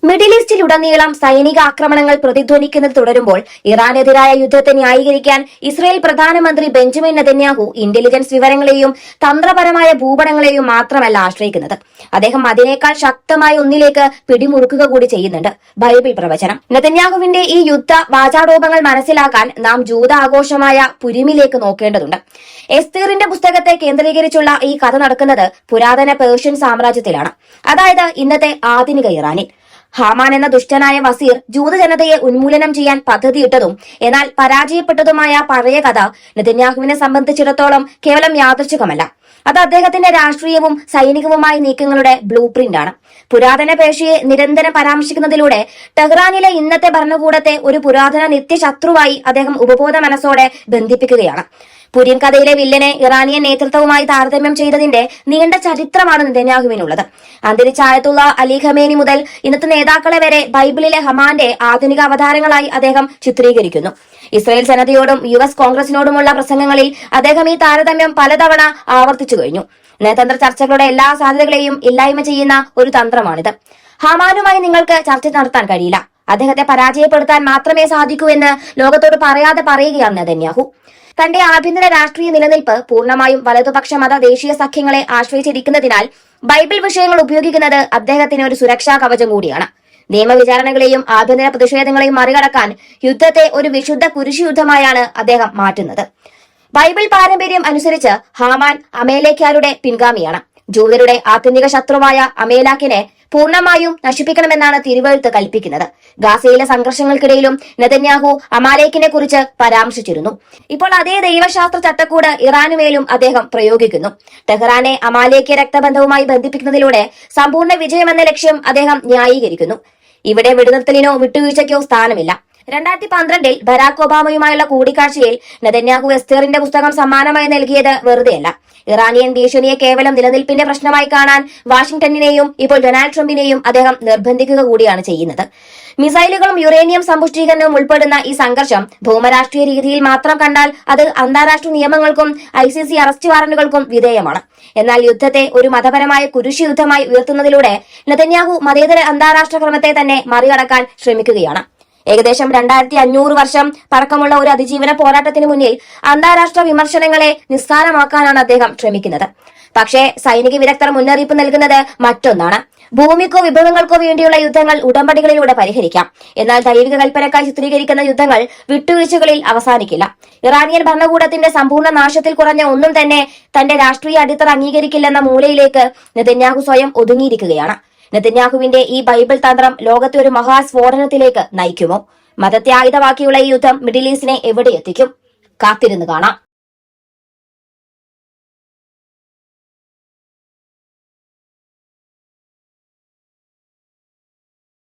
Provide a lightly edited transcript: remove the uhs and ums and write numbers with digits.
Middle ഈസ്റ്റിലുടനീളം സൈനിക ആക്രമണങ്ങൾ പ്രതിധ്വനിക്കുന്നത് തുടരുമ്പോൾ ഇറാനെതിരായ യുദ്ധത്തെ ന്യായീകരിക്കാൻ ഇസ്രായേൽ പ്രധാനമന്ത്രി ബെഞ്ചമിൻ നെതന്യാഹു ഇന്റലിജൻസ് വിവരങ്ങളെയും തന്ത്രപരമായ ഭൂപടങ്ങളെയും മാത്രമല്ല ആശ്രയിക്കുന്നത്. അദ്ദേഹം അതിനേക്കാൾ ശക്തമായ ഒന്നിലേക്ക് പിടിമുറുക്കുക കൂടി ചെയ്യുന്നുണ്ട്: ബൈബിൾ പ്രവചനം. നെതന്യാഹുവിന്റെ ഈ യുദ്ധ വാചാടോപങ്ങൾ മനസ്സിലാക്കാൻ നാം ജൂത ആഘോഷമായ പുരിമിലേക്ക് നോക്കേണ്ടതുണ്ട്. എസ്തേറിന്റെ പുസ്തകത്തെ കേന്ദ്രീകരിച്ചുള്ള ഈ കഥ നടക്കുന്നത് പുരാതന പേർഷ്യൻ സാമ്രാജ്യത്തിലാണ്, അതായത് ഇന്നത്തെ ആധുനിക ഇറാനിൽ. ഹാമാൻ എന്ന ദുഷ്ടനായ വസീർ ജൂതജനതയെ ഉന്മൂലനം ചെയ്യാൻ പദ്ധതിയിട്ടതും എന്നാൽ പരാജയപ്പെട്ടതുമായ പഴയ കഥ നെതന്യാഹുവിനെ സംബന്ധിച്ചിടത്തോളം കേവലം യാദൃച്ഛികമല്ല. അത് അദ്ദേഹത്തിന്റെ രാഷ്ട്രീയവും സൈനികവുമായ നീക്കങ്ങളുടെ ബ്ലൂ പ്രിന്റാണ്. പുരാതന പേർഷ്യയെ നിരന്തരം പരാമർശിക്കുന്നതിലൂടെ ടെഹ്റാനിലെ ഇന്നത്തെ ഭരണകൂടത്തെ ഒരു പുരാതന നിത്യശത്രുവായി അദ്ദേഹം ഉപബോധ മനസ്സോടെ ബന്ധിപ്പിക്കുകയാണ്. പുരിം കഥയിലെ വില്ലനെ ഇറാനിയൻ നേതൃത്വവുമായി താരതമ്യം ചെയ്തതിന്റെ നീണ്ട ചരിത്രമാണ് നെതന്യാഹുവിനുള്ളത്. അന്തരിച്ച ആയത്തുള്ള അലി ഖമേനി മുതൽ ഇന്നത്തെ നേതാക്കളെ വരെ ബൈബിളിലെ ഹമാന്റെ ആധുനിക അവതാരങ്ങളായി അദ്ദേഹം ചിത്രീകരിക്കുന്നു. ഇസ്രായേൽ ജനതയോടും US കോൺഗ്രസിനോടുമുള്ള പ്രസംഗങ്ങളിൽ അദ്ദേഹം ഈ താരതമ്യം പലതവണ ആവർത്തിച്ചു കഴിഞ്ഞു. നയതന്ത്ര ചർച്ചകളുടെ എല്ലാ സാധ്യതകളെയും ഇല്ലായ്മ ചെയ്യുന്ന ഒരു തന്ത്രമാണിത്. ഹമാനുമായി നിങ്ങൾക്ക് ചർച്ച നടത്താൻ കഴിയില്ല, അദ്ദേഹത്തെ പരാജയപ്പെടുത്താൻ മാത്രമേ സാധിക്കൂ എന്ന് ലോകത്തോട് പറയാതെ പറയുകയാണ് നെതന്യാഹു. തന്റെ ആഭ്യന്തര രാഷ്ട്രീയ നിലനിൽപ്പ് പൂർണ്ണമായും വലതുപക്ഷ മത ദേശീയ സഖ്യങ്ങളെ ആശ്രയിച്ചിരിക്കുന്നതിനാൽ ബൈബിൾ വിഷയങ്ങൾ ഉപയോഗിക്കുന്നത് അദ്ദേഹത്തിന് ഒരു സുരക്ഷാ കവചം കൂടിയാണ്. നിയമവിചാരണകളെയും ആഭ്യന്തര പ്രതിഷേധങ്ങളെയും മറികടക്കാൻ യുദ്ധത്തെ ഒരു വിശുദ്ധ കുരിശുയുദ്ധമായാണ് അദ്ദേഹം മാറ്റുന്നത്. ബൈബിൾ പാരമ്പര്യം അനുസരിച്ച് ഹാമാൻ അമേലേക്കാരുടെ പിൻഗാമിയാണ്. ജൂതരുടെ ആത്യന്തിക ശത്രുവായ അമേലാക്കിനെ പൂർണ്ണമായും നശിപ്പിക്കണമെന്നാണ് തിരുവെഴുത്ത് കൽപ്പിക്കുന്നത്. ഗാസയിലെ സംഘർഷങ്ങൾക്കിടയിലും നെതന്യാഹു അമാലേക്കിനെ കുറിച്ച് പരാമർശിച്ചിരുന്നു. ഇപ്പോൾ അതേ ദൈവശാസ്ത്ര ചട്ടക്കൂട് ഇറാനുമേലും അദ്ദേഹം പ്രയോഗിക്കുന്നു. ടെഹ്റാനെ അമാലേക്കിയ രക്തബന്ധവുമായി ബന്ധിപ്പിക്കുന്നതിലൂടെ സമ്പൂർണ്ണ വിജയമെന്ന ലക്ഷ്യം അദ്ദേഹം ന്യായീകരിക്കുന്നു. ഇവിടെ വെടിനിർത്തലിനോ വിട്ടുവീഴ്ചയ്ക്കോ സ്ഥാനമില്ല. 2012 ബരാക് ഒബാമയുമായുള്ള കൂടിക്കാഴ്ചയിൽ നെതന്യാഹു എസ്തേറിന്റെ പുസ്തകം സമ്മാനമായി നൽകിയത് വെറുതെയല്ല. ഇറാനിയൻ ഭീഷണിയെ കേവലം നിലനിൽപ്പിന്റെ പ്രശ്നമായി കാണാൻ വാഷിംഗ്ടണിനെയും ഇപ്പോൾ ഡൊണാൾഡ് ട്രംപിനെയും അദ്ദേഹം നിർബന്ധിക്കുക കൂടിയാണ് ചെയ്യുന്നത്. മിസൈലുകളും യുറേനിയം സമ്പുഷ്ടീകരണവും ഉൾപ്പെടുന്ന ഈ സംഘർഷം ഭൗമരാഷ്ട്രീയ രീതിയിൽ മാത്രം കണ്ടാൽ അത് അന്താരാഷ്ട്ര നിയമങ്ങൾക്കും ICC അറസ്റ്റ് വാറന്റുകൾക്കും വിധേയമാണ്. എന്നാൽ യുദ്ധത്തെ ഒരു മതപരമായ കുരിശ് യുദ്ധമായി ഉയർത്തുന്നതിലൂടെ നെതന്യാഹു മതേതര അന്താരാഷ്ട്ര ക്രമത്തെ തന്നെ മറികടക്കാൻ ശ്രമിക്കുകയാണ്. ഏകദേശം 2500 വർഷം പഴക്കമുള്ള ഒരു അതിജീവന പോരാട്ടത്തിന് മുന്നിൽ അന്താരാഷ്ട്ര വിമർശനങ്ങളെ നിസ്സാരമാക്കാനാണ് അദ്ദേഹം ശ്രമിക്കുന്നത്. പക്ഷേ സൈനിക വിദഗ്ധർ മുന്നറിയിപ്പ് നൽകുന്നത് മറ്റൊന്നാണ്: ഭൂമിക്കോ വിഭവങ്ങൾക്കോ വേണ്ടിയുള്ള യുദ്ധങ്ങൾ ഉടമ്പടികളിലൂടെ പരിഹരിക്കാം, എന്നാൽ ദൈവിക കൽപ്പനക്കായി ചിത്രീകരിക്കുന്ന യുദ്ധങ്ങൾ വിട്ടുവീഴ്ചകളിൽ അവസാനിക്കില്ല. ഇറാനിയൻ ഭരണകൂടത്തിന്റെ സമ്പൂർണ്ണ നാശത്തിൽ കുറഞ്ഞ ഒന്നും തന്നെ തന്റെ രാഷ്ട്രീയ അടിത്തറ അംഗീകരിക്കില്ലെന്ന മൂലയിലേക്ക് നെതന്യാഹു സ്വയം ഒതുങ്ങിയിരിക്കുകയാണ്. നെതന്യാഹുവിന്റെ ഈ ബൈബിൾ തന്ത്രം ലോകത്തെ ഒരു മഹാസ്ഫോടനത്തിലേക്ക് നയിക്കുമോ? മതത്തെ ആയുധമാക്കിയുള്ള ഈ യുദ്ധം മിഡിൽ ഈസ്റ്റിനെ എവിടെ എത്തിക്കും? കാത്തിരുന്ന് കാണാം.